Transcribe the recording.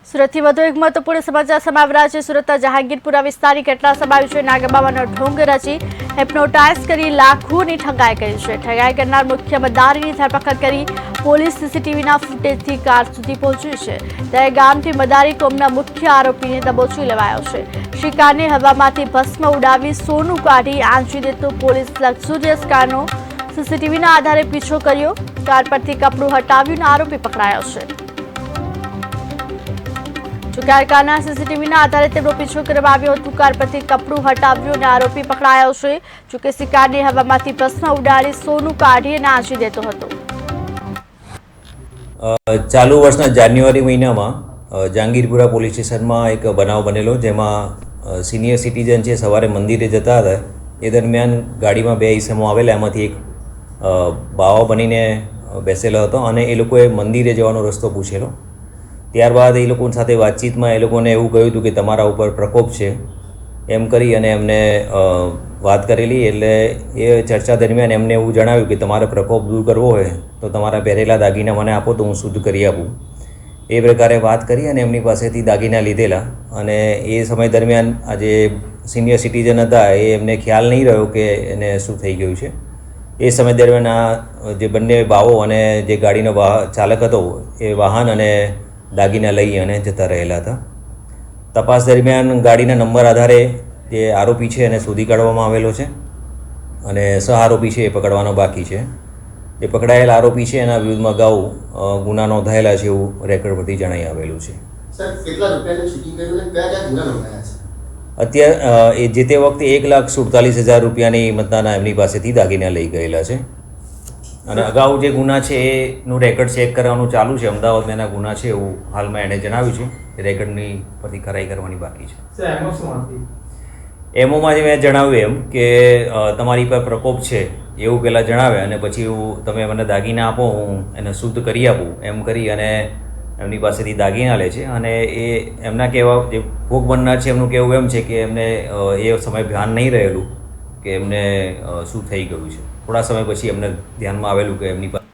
સુરતથી વધુ એક મહત્વપૂર્ણ સમાચાર સામે આવી રહ્યા છે। સુરતના જહાંગીરપુરા વિસ્તારની કેટલા સમાવેશે નાગાબાવાનો ઢોંગ રચી હિપ્નોટાઇઝ કરી લાખોની ઠગાઈ કરી છે। ઠગાઈ કરનાર મુખ્ય મદારીની ધરપકડ કરી પોલીસ સીસીટીવીના ફૂટેજથી કાર સુધી પહોંચી છે। ત્યારે ગામથી મદારી કોમના મુખ્ય આરોપીને દબોચી લેવાયો છે। શિકારને હવામાંથી ભસ્મ ઉડાવી સોનું કાઢી આંચી દેતો પોલીસ લક્ઝુરિયસ કારનો સીસીટીવીના આધારે પીછો કર્યો। કાર પરથી કપડું હટાવ્યું અને આરોપી પકડાયો છે। કારના સીસીટીવીના આધારે તેમનો પીછો કરવામાં આવ્યો હતો। કાર પરથી કપડું હટાવ્યું અને આરોપી પકડાયો છે। જોકે શિકારને હવામાંથી ભસ્મ ઉડાડી સોનું કાઢી અને આંચી દેતો હતો। ચાલુ વર્ષના જાન્યુઆરી મહિનામાં જહાંગીરપુરા પોલીસ સ્ટેશનમાં એક બનાવ બનેલો, જેમાં સિનિયર સિટીઝન છે સવારે મંદિરે જતા હતા। એ દરમિયાન ગાડીમાં બે ઈસમો આવેલા, એમાંથી એક બાવા બનીને બેસેલો હતો અને એ લોકોએ મંદિરે જવાનો રસ્તો પૂછેલો। ત્યારબાદ એ લોકો સાથે વાતચીતમાં એ લોકોને એવું કહ્યું હતું કે તમારા ઉપર પ્રકોપ છે એમ કરી અને એમને વાત કરેલી। એટલે એ ચર્ચા દરમિયાન એમને એવું જણાવ્યું કે તમારે પ્રકોપ દૂર કરવો હોય તો તમારા પહેરેલા દાગીના મને આપો તો હું શુદ્ધ કરી આપું। એ પ્રકારે વાત કરી અને એમની પાસેથી દાગીના લીધેલા। અને એ સમય દરમિયાન આ જે સિનિયર સિટીઝન હતા એ એમને ખ્યાલ નહીં રહ્યો કે એને શું થઈ ગયું છે। એ સમય દરમિયાન આ જે બંને બાવો અને જે ગાડીનો ચાલક હતો એ વાહન અને દાગીના લઈ અને જતા રહેલા હતા। તપાસ દરમિયાન ગાડીના નંબર આધારે જે આરોપી છે એને શોધી કાઢવામાં આવેલો છે અને સહ આરોપી છે એ પકડવાનો બાકી છે। જે પકડાયેલા આરોપી છે એના વિરુદ્ધમાં અગાઉ ગુના નોંધાયેલા છે એવું રેકોર્ડ પરથી જણાઈ આવેલું છે। અત્યારે એ જે તે વખતે 1,47,000 રૂપિયાની મતદાના એમની પાસેથી દાગીના લઈ ગયેલા છે અને અગાઉ જે ગુના છે એનું રેકોર્ડ ચેક કરવાનું ચાલુ છે। અમદાવાદમાં એના ગુના છે એવું હાલમાં એણે જણાવ્યું છે। રેકોર્ડની પરથી ખરાઈ કરવાની બાકી છે। એમોમાં જે મેં જણાવ્યું એમ કે તમારી પર પ્રકોપ છે એવું પહેલાં જણાવે અને પછી તમે મને દાગીના આપો હું એને શુદ્ધ કરી આપું એમ કરી અને એમની પાસેથી દાગીના લે છે। અને એ એમના કહેવા જે ભોગ બનનાર છે એમનું કહેવું એમ છે કે એમને એ સમય ધ્યાન નહીં રહેલું કે એમને શું થઈ ગયું છે। થોડા સમય પછી એમને ધ્યાનમાં આવેલું કે એમની પાસે